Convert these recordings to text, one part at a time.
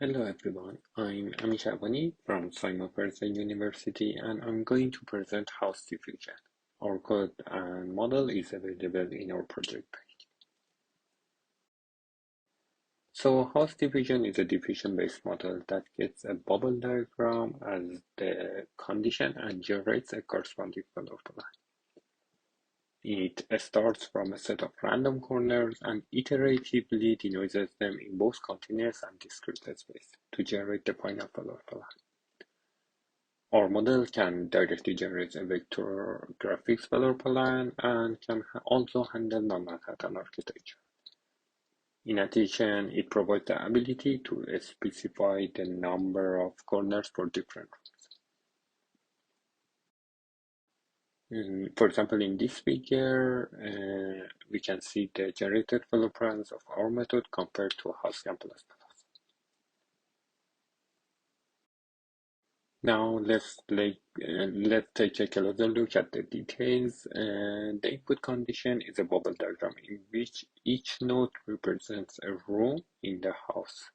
Hello everyone, I'm Amish Abani from Simon Fraser University and I'm going to present HouseDiffusion. Our code and model is available in our project page. So HouseDiffusion is a diffusion-based model that gets a bubble diagram as the condition and generates a corresponding floorplan. It starts from a set of random corners and iteratively denoises them in both continuous and discrete space to generate the final floorplan. Our model can directly generate a vector graphics floorplan and can also handle non-Manhattan architecture. In addition, it provides the ability to specify the number of corners for different rooms. For example, in this figure, we can see the generated floorplans of our method compared to Haskell++. Now let's take a closer look at the details. The input condition is a bubble diagram in which each node represents a room in the house.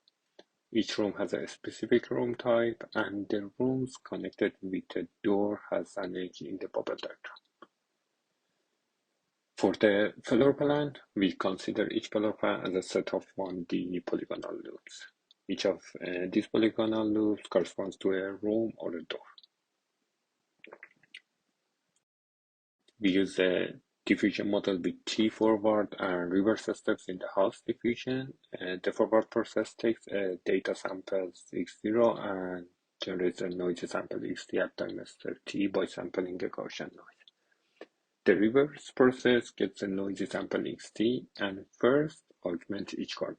Each room has a specific room type, and the rooms connected with a door has an edge in the bubble diagram. For the floor plan, we consider each floor plan as a set of 1D polygonal loops. Each of these polygonal loops corresponds to a room or a door. We use a diffusion model with 3 forward and reverse steps in the house diffusion. The forward process takes a data sample x0 and generates a noise sample xt at time step t by sampling a Gaussian noise. The reverse process gets a noisy sample xt and first augments each corner.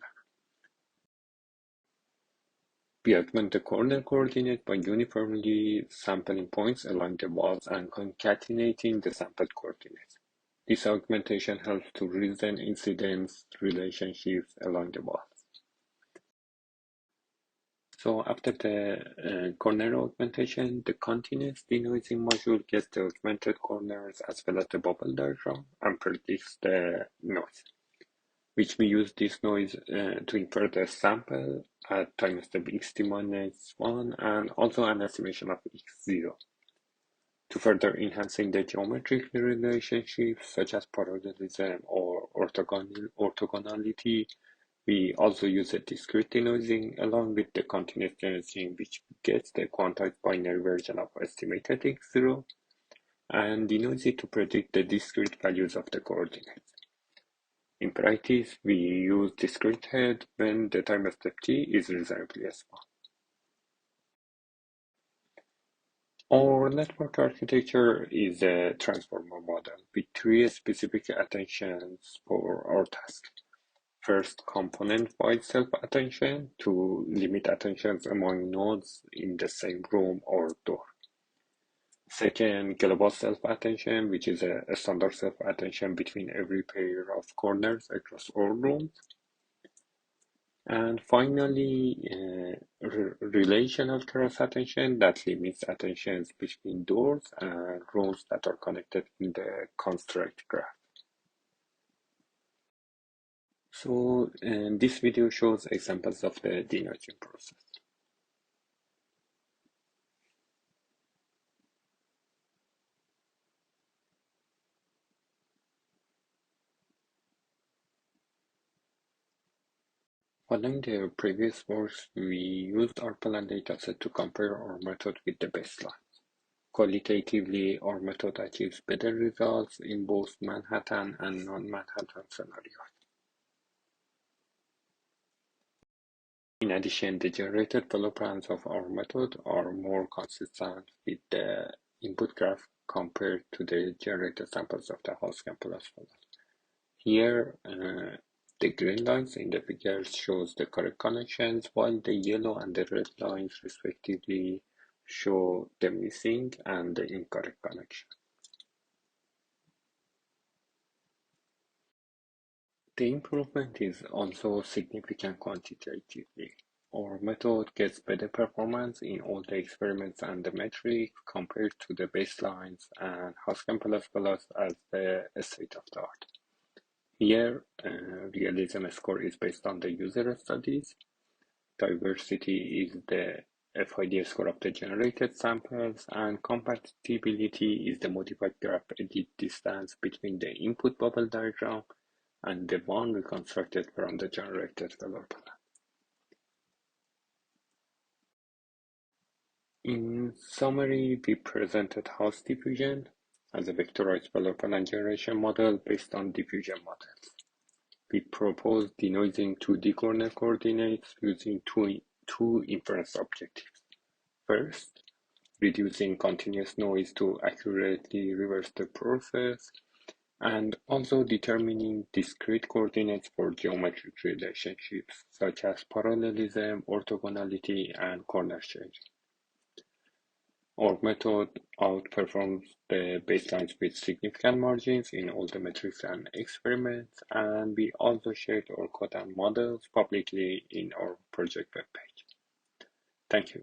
We augment the corner coordinate by uniformly sampling points along the walls and concatenating the sampled coordinates. This augmentation helps to reason incidence relationships along the walls. So after the corner augmentation, the continuous denoising module gets the augmented corners as well as the bubble diagram and predicts the noise, which we use this noise to infer the sample at time step xt minus 1 and also an estimation of x0. To further enhancing the geometric relationships such as parallelism or orthogonality, we also use a discrete denoising along with the continuous denoising, which gets the quantized binary version of estimated x0 and denoise to predict the discrete values of the coordinates. In practice, we use discrete head when the time step t is reasonably small. Our network architecture is a transformer model with 3 specific attentions for our task. First, component-wide self-attention to limit attentions among nodes in the same room or door. Second, global self-attention, which is a standard self-attention between every pair of corners across all rooms. And finally, relational cross-attention that limits attentions between doors and rooms that are connected in the construct graph. So this video shows examples of the denoising process. Following the previous works, we used RPLAN dataset to compare our method with the baseline. Qualitatively, our method achieves better results in both Manhattan and non-Manhattan scenarios. In addition, the generated floorplans of our method are more consistent with the input graph compared to the generated samples of the Haskell++. Here, the green lines in the figures shows the correct connections, while the yellow and the red lines respectively show the missing and the incorrect connection. The improvement is also significant quantitatively. Our method gets better performance in all the experiments and the metrics compared to the baselines and Haskell++ as the state of the art. Here, realism score is based on the user studies. diversity is the FID score of the generated samples, and compatibility is the modified graph edit distance between the input bubble diagram and the one reconstructed from the generated floor plan. In summary, we presented HouseDiffusion as a vectorized floor plan generation model based on diffusion models. We proposed denoising 2D corner coordinates using two inference objectives. First, reducing continuous noise to accurately reverse the process, and also determining discrete coordinates for geometric relationships such as parallelism, orthogonality, and corner changing. Our method outperforms the baselines with significant margins in all the metrics and experiments, and we also shared our code and models publicly in our project webpage. Thank you.